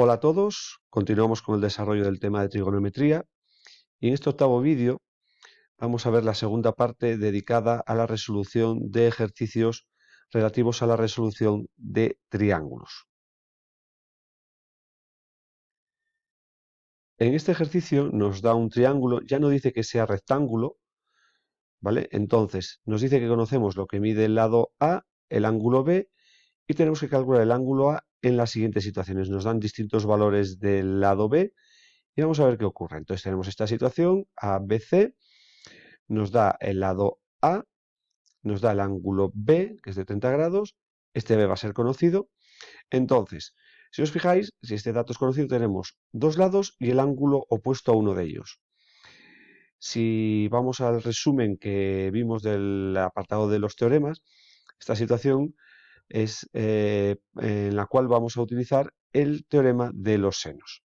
Hola a todos, continuamos con el desarrollo del tema de trigonometría y en este octavo vídeo vamos a ver la segunda parte dedicada a la resolución de ejercicios relativos a la resolución de triángulos. En este ejercicio nos da un triángulo, ya no dice que sea rectángulo, ¿vale? Entonces nos dice que conocemos lo que mide el lado A, el ángulo B y tenemos que calcular el ángulo A en las siguientes situaciones. Nos dan distintos valores del lado B y vamos a ver qué ocurre. Entonces tenemos esta situación, ABC, nos da el lado A, nos da el ángulo B, que es de 30 grados, este B va a ser conocido. Entonces, si os fijáis, si este dato es conocido, tenemos dos lados y el ángulo opuesto a uno de ellos. Si vamos al resumen que vimos del apartado de los teoremas, esta situación es en la cual vamos a utilizar el teorema de los senos.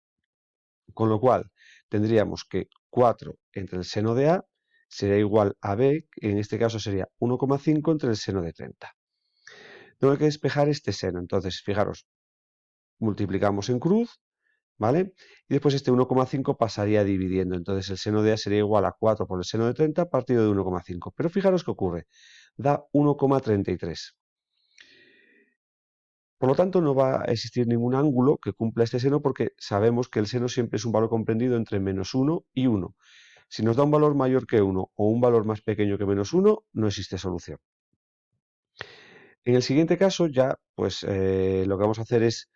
Con lo cual, tendríamos que 4 entre el seno de A será igual a B, que en este caso sería 1,5 entre el seno de 30. Tengo que despejar este seno, entonces, fijaros, multiplicamos en cruz, ¿vale? Y después este 1,5 pasaría dividiendo, entonces el seno de A sería igual a 4 por el seno de 30 partido de 1,5. Pero fijaros qué ocurre, da 1,33. Por lo tanto, no va a existir ningún ángulo que cumpla este seno porque sabemos que el seno siempre es un valor comprendido entre menos 1 y 1. Si nos da un valor mayor que 1 o un valor más pequeño que menos 1, no existe solución. En el siguiente caso ya, pues lo que vamos a hacer es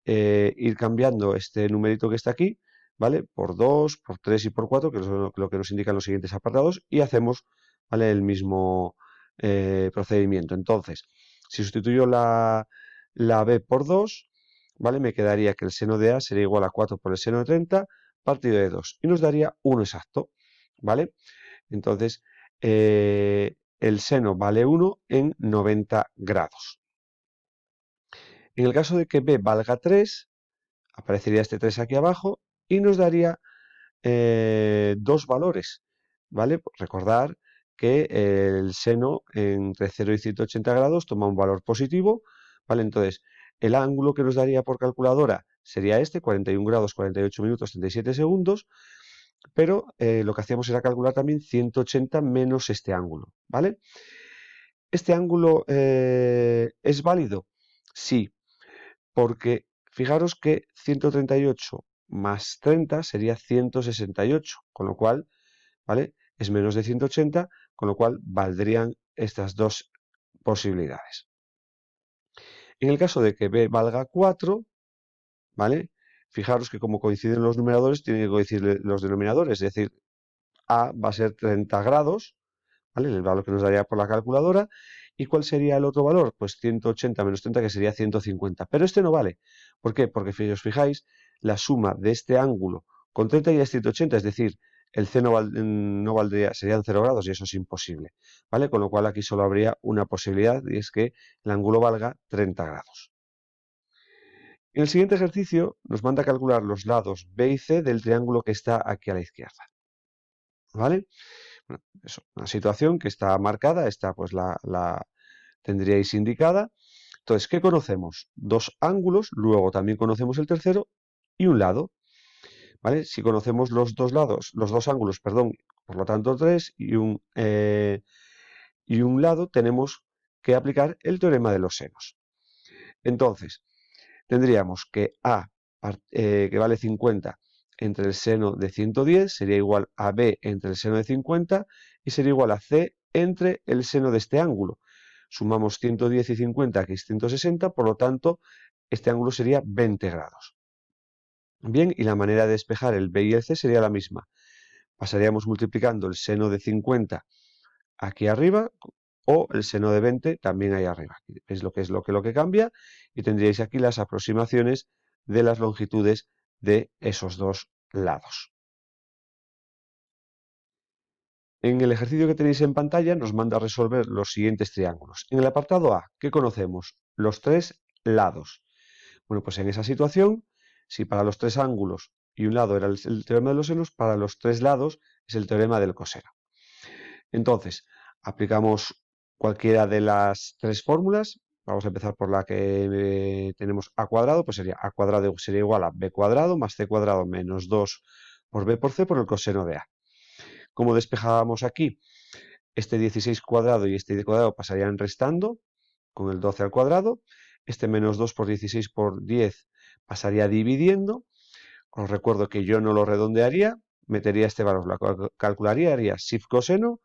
ir cambiando este numerito que está aquí, ¿vale? Por 2, por 3 y por 4, que es lo que nos indican los siguientes apartados, y hacemos, ¿vale? El mismo procedimiento. Entonces, si sustituyo la B por 2, ¿vale? Me quedaría que el seno de A sería igual a 4 por el seno de 30 partido de 2, y nos daría 1 exacto, ¿vale? Entonces, el seno vale 1 en 90 grados. En el caso de que B valga 3, aparecería este 3 aquí abajo y nos daría dos valores, ¿vale? Recordar que el seno entre 0 y 180 grados toma un valor positivo, ¿vale? Entonces, el ángulo que nos daría por calculadora sería este, 41 grados, 48 minutos, 37 segundos, pero lo que hacíamos era calcular también 180 menos este ángulo, ¿vale? ¿Este ángulo es válido? Sí, porque fijaros que 138 más 30 sería 168, con lo cual, ¿vale? Es menos de 180, con lo cual valdrían estas dos posibilidades. En el caso de que B valga 4, ¿vale? Fijaros que como coinciden los numeradores, tienen que coincidir los denominadores, es decir, A va a ser 30 grados, ¿vale? El valor que nos daría por la calculadora. ¿Y cuál sería el otro valor? Pues 180 menos 30, que sería 150. Pero este no vale. ¿Por qué? Porque si os fijáis, la suma de este ángulo con 30 ya es 180, es decir, el C no valdría, serían 0 grados y eso es imposible, ¿vale? Con lo cual aquí solo habría una posibilidad y es que el ángulo valga 30 grados. En el siguiente ejercicio nos manda a calcular los lados B y C del triángulo que está aquí a la izquierda, ¿vale? Bueno, eso, una situación que está marcada, esta pues la tendríais indicada. Entonces, ¿qué conocemos? Dos ángulos, luego también conocemos el tercero y un lado, ¿vale? Si conocemos los dos lados, los dos ángulos, perdón, por lo tanto 3 y un lado, tenemos que aplicar el teorema de los senos. Entonces, tendríamos que A, que vale 50, entre el seno de 110 sería igual a B entre el seno de 50 y sería igual a C entre el seno de este ángulo. Sumamos 110 y 50, que es 160, por lo tanto, este ángulo sería 20 grados. Bien, y la manera de despejar el B y el C sería la misma. Pasaríamos multiplicando el seno de 50 aquí arriba o el seno de 20 también ahí arriba. Es lo que cambia y tendríais aquí las aproximaciones de las longitudes de esos dos lados. En el ejercicio que tenéis en pantalla nos manda a resolver los siguientes triángulos. En el apartado A, ¿qué conocemos? Los tres lados. Bueno, pues en esa situación, si para los tres ángulos y un lado era el teorema de los senos, para los tres lados es el teorema del coseno. Entonces, aplicamos cualquiera de las tres fórmulas, Vamos a empezar por la que tenemos a cuadrado, pues sería a cuadrado sería igual a b cuadrado más c cuadrado menos 2 por b por c por el coseno de a. ¿Cómo despejábamos aquí? Este 16 cuadrado y este cuadrado pasarían restando con el 12 al cuadrado. Este menos 2 por 16 por 10 pasaría dividiendo. Os recuerdo que yo no lo redondearía, metería este valor, lo calcularía, haría shift coseno,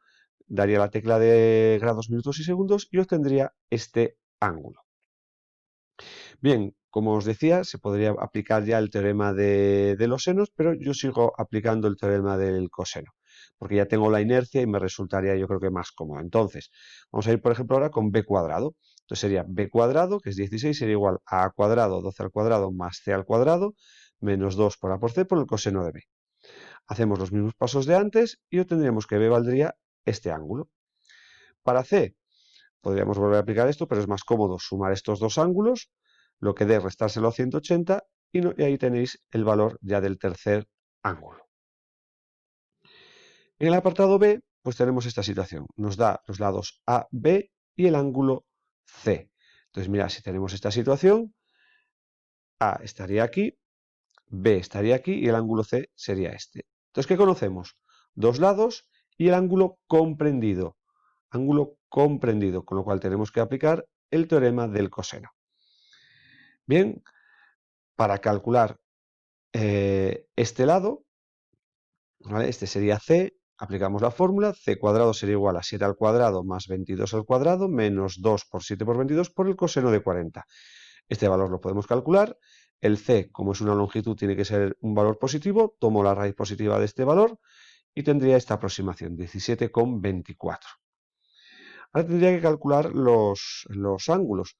daría la tecla de grados, minutos y segundos y obtendría este ángulo. Bien, como os decía, se podría aplicar ya el teorema de los senos, pero yo sigo aplicando el teorema del coseno, porque ya tengo la inercia y me resultaría yo creo que más cómodo. Entonces, vamos a ir por ejemplo ahora con b cuadrado. Entonces sería b cuadrado, que es 16, sería igual a cuadrado, 12 al cuadrado, más c al cuadrado, menos 2 por a por c por el coseno de b. Hacemos los mismos pasos de antes y obtendríamos que b valdría este ángulo. Para c, podríamos volver a aplicar esto, pero es más cómodo sumar estos dos ángulos, lo que dé restárselo a 180 y ahí tenéis el valor ya del tercer ángulo. En el apartado B, pues tenemos esta situación. Nos da los lados A, B y el ángulo C. Entonces, mirad, si tenemos esta situación, A estaría aquí, B estaría aquí y el ángulo C sería este. Entonces, ¿qué conocemos? Dos lados y el ángulo comprendido. Ángulo comprendido, con lo cual tenemos que aplicar el teorema del coseno. Bien, para calcular este lado, ¿vale? Este sería C, aplicamos la fórmula, c cuadrado sería igual a 7 al cuadrado más 22 al cuadrado menos 2 por 7 por 22 por el coseno de 40. Este valor lo podemos calcular. El C, como es una longitud, tiene que ser un valor positivo. Tomo la raíz positiva de este valor y tendría esta aproximación, 17,24. Ahora tendría que calcular los ángulos.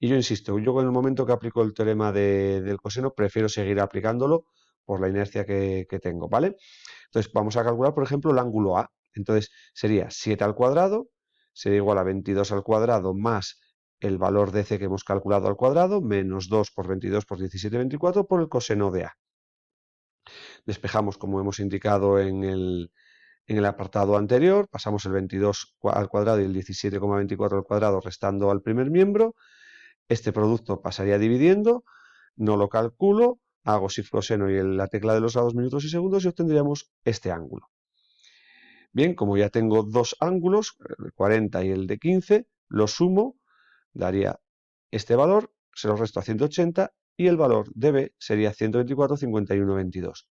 Y yo insisto, yo en el momento que aplico el teorema del coseno prefiero seguir aplicándolo por la inercia que tengo, ¿vale? Entonces vamos a calcular, por ejemplo, el ángulo A. Entonces sería 7 al cuadrado, sería igual a 22 al cuadrado más el valor de C que hemos calculado al cuadrado, menos 2 por 22 por 17,24 por el coseno de A. Despejamos como hemos indicado en el apartado anterior, pasamos el 22 al cuadrado y el 17,24 al cuadrado restando al primer miembro. Este producto pasaría dividiendo, no lo calculo, hago shift coseno y la tecla de los lados, minutos y segundos y obtendríamos este ángulo. Bien, como ya tengo dos ángulos, el de 40 y el de 15, los sumo, daría este valor, se lo resto a 180 y el valor de B sería 124,51,22.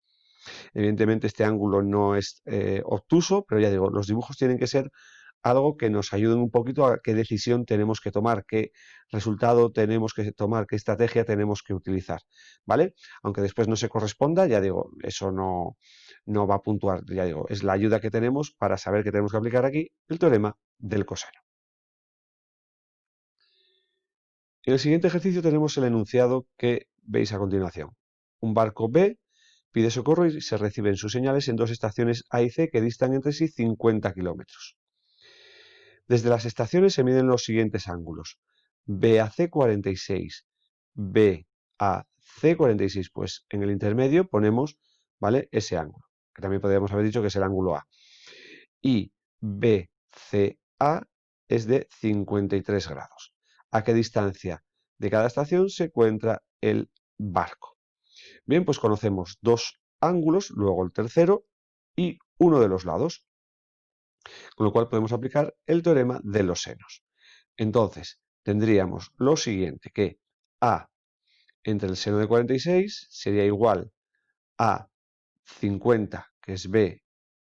Evidentemente este ángulo no es obtuso, pero ya digo, los dibujos tienen que ser algo que nos ayuden un poquito a qué decisión tenemos que tomar, qué resultado tenemos que tomar, qué estrategia tenemos que utilizar, ¿vale? Aunque después no se corresponda, ya digo, eso no va a puntuar, ya digo, es la ayuda que tenemos para saber que tenemos que aplicar aquí el teorema del coseno. En el siguiente ejercicio tenemos el enunciado que veis a continuación. Un barco B pide socorro y se reciben sus señales en dos estaciones A y C que distan entre sí 50 kilómetros. Desde las estaciones se miden los siguientes ángulos. BAC 46, BAC 46, pues en el intermedio ponemos, ¿vale?, ese ángulo, que también podríamos haber dicho que es el ángulo A. Y BCA es de 53 grados. ¿A qué distancia de cada estación se encuentra el barco? Bien, pues conocemos dos ángulos, luego el tercero y uno de los lados, con lo cual podemos aplicar el teorema de los senos. Entonces, tendríamos lo siguiente, que A entre el seno de 46 sería igual a 50, que es B,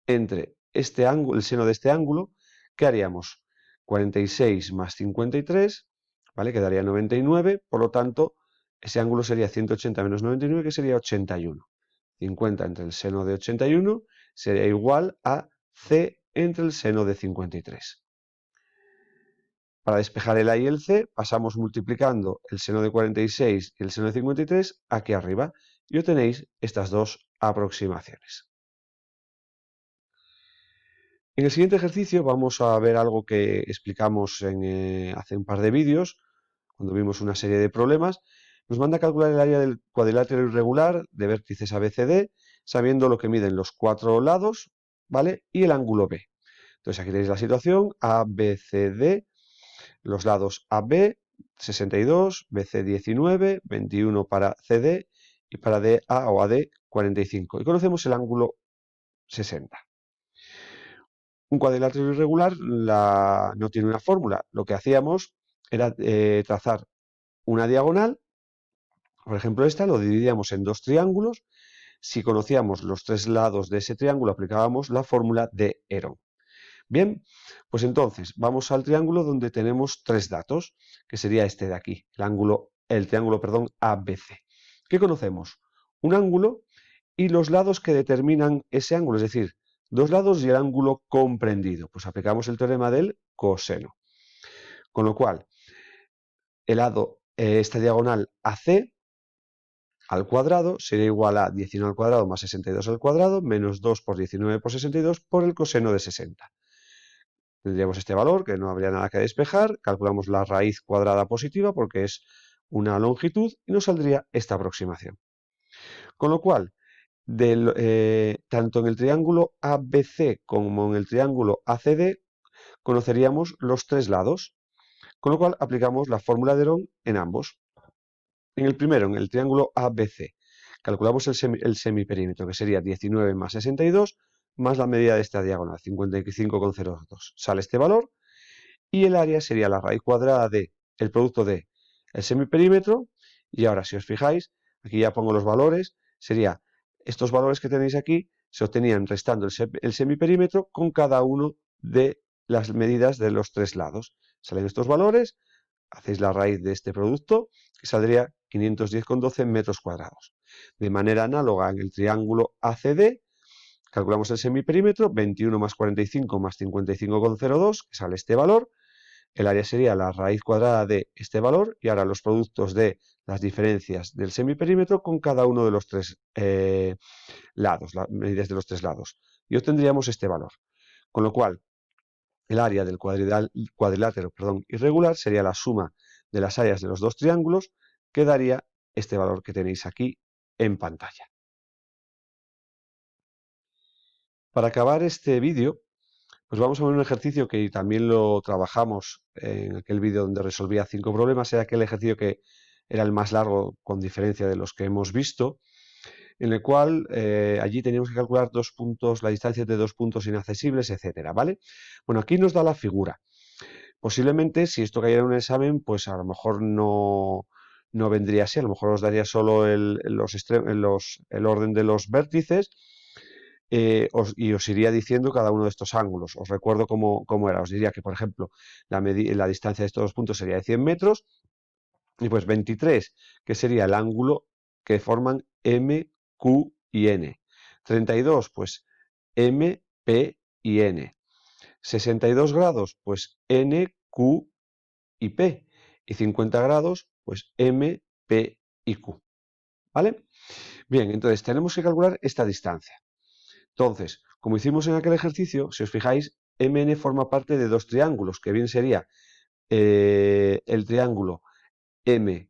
entre este ángulo, el seno de este ángulo. ¿Qué haríamos? 46 más 53, ¿vale? Quedaría 99, por lo tanto, ese ángulo sería 180 menos 99, que sería 81. 50 entre el seno de 81 sería igual a C entre el seno de 53. Para despejar el A y el C, pasamos multiplicando el seno de 46 y el seno de 53 aquí arriba y obtenéis estas dos aproximaciones. En el siguiente ejercicio vamos a ver algo que explicamos hace un par de vídeos, cuando vimos una serie de problemas. Nos manda a calcular el área del cuadrilátero irregular de vértices ABCD, sabiendo lo que miden los cuatro lados, ¿vale?, y el ángulo B. Entonces aquí tenéis la situación, ABCD, los lados AB 62, BC 19, 21 para CD y para DA o AD 45. Y conocemos el ángulo 60. Un cuadrilátero irregular no tiene una fórmula. Lo que hacíamos era trazar una diagonal. Por ejemplo, esta lo dividíamos en dos triángulos. Si conocíamos los tres lados de ese triángulo, aplicábamos la fórmula de Heron. Bien, pues entonces vamos al triángulo donde tenemos tres datos, que sería este de aquí, el triángulo, perdón, ABC. ¿Qué conocemos? Un ángulo y los lados que determinan ese ángulo, es decir, dos lados y el ángulo comprendido. Pues aplicamos el teorema del coseno. Con lo cual, esta diagonal AC al cuadrado sería igual a 19 al cuadrado más 62 al cuadrado menos 2 por 19 por 62 por el coseno de 60. Tendríamos este valor, que no habría nada que despejar, calculamos la raíz cuadrada positiva porque es una longitud y nos saldría esta aproximación. Con lo cual, tanto en el triángulo ABC como en el triángulo ACD conoceríamos los tres lados, con lo cual aplicamos la fórmula de Heron en ambos. En el primero, en el triángulo ABC, calculamos el semiperímetro, que sería 19 más 62, más la medida de esta diagonal, 55,02. Sale este valor y el área sería la raíz cuadrada del producto de el semiperímetro. Y ahora, si os fijáis, aquí ya pongo los valores, sería estos valores que tenéis aquí, se obtenían restando el semiperímetro con cada uno de las medidas de los tres lados. Salen estos valores, hacéis la raíz de este producto, que saldría 510,12 metros cuadrados. De manera análoga, en el triángulo ACD, calculamos el semiperímetro, 21 más 45 más 55,02, que sale este valor. El área sería la raíz cuadrada de este valor y ahora los productos de las diferencias del semiperímetro con cada uno de los tres lados, las medidas de los tres lados. Y obtendríamos este valor. Con lo cual, el área del cuadrilátero irregular sería la suma de las áreas de los dos triángulos, que daría este valor que tenéis aquí en pantalla. Para acabar este vídeo, pues vamos a ver un ejercicio que también lo trabajamos en aquel vídeo donde resolvía 5 problemas. Era aquel ejercicio que era el más largo con diferencia de los que hemos visto, en el cual allí teníamos que calcular dos puntos, la distancia entre dos puntos inaccesibles, etcétera, ¿vale? Bueno, aquí nos da la figura. Posiblemente, si esto cayera en un examen, pues a lo mejor no vendría así, a lo mejor os daría solo el orden de los vértices y os iría diciendo cada uno de estos ángulos. Os recuerdo cómo era. Os diría que, por ejemplo, la distancia de estos dos puntos sería de 100 metros y pues 23, que sería el ángulo que forman M, Q y N. 32, pues M, P y N. 62 grados, pues N, Q y P. Y 50 grados, pues M, P y Q. ¿Vale? Bien, entonces tenemos que calcular esta distancia. Entonces, como hicimos en aquel ejercicio, si os fijáis, MN forma parte de dos triángulos, que bien sería el triángulo M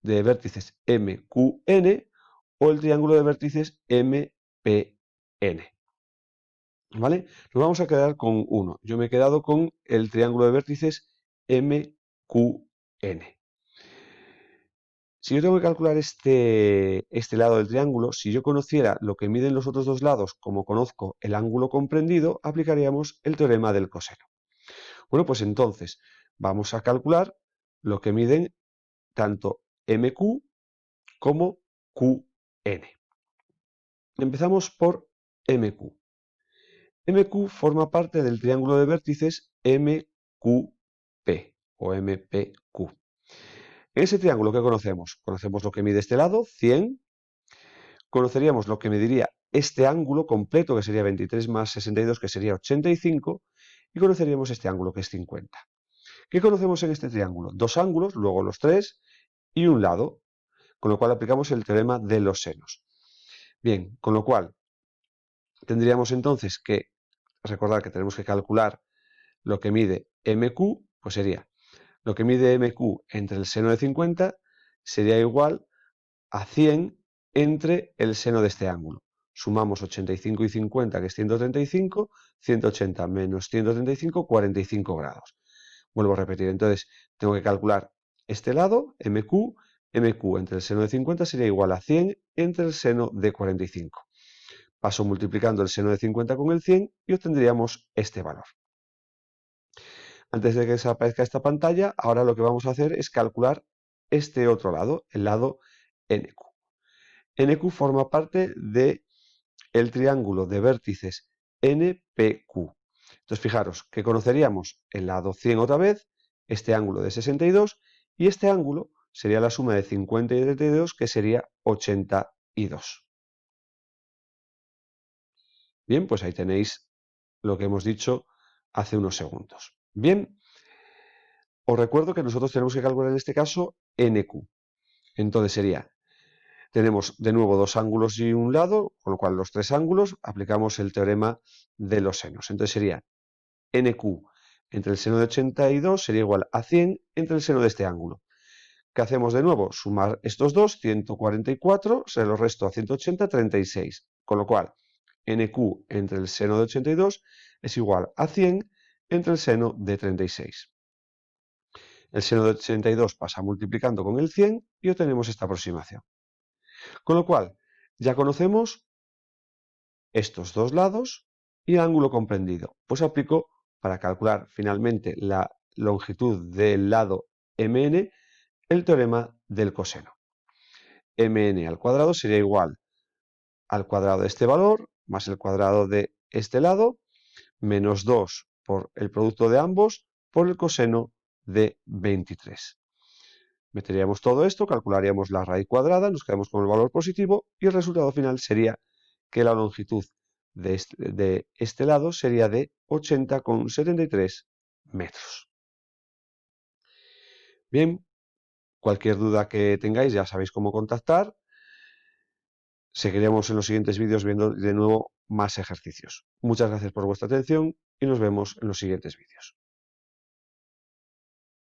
de vértices MQN o el triángulo de vértices MPN. ¿Vale? Nos vamos a quedar con uno. Yo me he quedado con el triángulo de vértices MQN. Si yo tengo que calcular este lado del triángulo, si yo conociera lo que miden los otros dos lados, como conozco el ángulo comprendido, aplicaríamos el teorema del coseno. Bueno, pues entonces vamos a calcular lo que miden tanto MQ como QN. Empezamos por MQ. MQ forma parte del triángulo de vértices MQP o MPQ. En ese triángulo, ¿qué conocemos? Conocemos lo que mide este lado, 100. Conoceríamos lo que mediría este ángulo completo, que sería 23 más 62, que sería 85. Y conoceríamos este ángulo, que es 50. ¿Qué conocemos en este triángulo? Dos ángulos, luego los tres, y un lado, con lo cual aplicamos el teorema de los senos. Bien, con lo cual tendríamos entonces que recordar que tenemos que calcular lo que mide MQ, pues sería lo que mide MQ entre el seno de 50 sería igual a 100 entre el seno de este ángulo. Sumamos 85 y 50, que es 135, 180 menos 135, 45 grados. Vuelvo a repetir, entonces tengo que calcular este lado, MQ, MQ entre el seno de 50 sería igual a 100 entre el seno de 45. Paso multiplicando el seno de 50 con el 100 y obtendríamos este valor. Antes de que desaparezca esta pantalla, ahora lo que vamos a hacer es calcular este otro lado, el lado NQ. NQ forma parte del triángulo de vértices NPQ. Entonces, fijaros que conoceríamos el lado 100 otra vez, este ángulo de 62, y este ángulo sería la suma de 50 y 32, que sería 82. Bien, pues ahí tenéis lo que hemos dicho hace unos segundos. Bien, os recuerdo que nosotros tenemos que calcular en este caso NQ. Entonces sería, tenemos de nuevo dos ángulos y un lado, con lo cual los tres ángulos, aplicamos el teorema de los senos. Entonces sería NQ entre el seno de 82 sería igual a 100 entre el seno de este ángulo. ¿Qué hacemos de nuevo? Sumar estos dos, 144, se los resto a 180, 36. Con lo cual, NQ entre el seno de 82 es igual a 100 entre el seno de 36. El seno de 82 pasa multiplicando con el 100 y obtenemos esta aproximación. Con lo cual, ya conocemos estos dos lados y el ángulo comprendido. Pues aplico para calcular finalmente la longitud del lado MN el teorema del coseno. MN al cuadrado sería igual al cuadrado de este valor más el cuadrado de este lado menos 2 por el producto de ambos por el coseno de 23. Meteríamos todo esto, calcularíamos la raíz cuadrada, nos quedamos con el valor positivo y el resultado final sería que la longitud de este lado sería de 80,73 metros. Bien, cualquier duda que tengáis ya sabéis cómo contactar. Seguiremos en los siguientes vídeos viendo de nuevo más ejercicios. Muchas gracias por vuestra atención y nos vemos en los siguientes vídeos.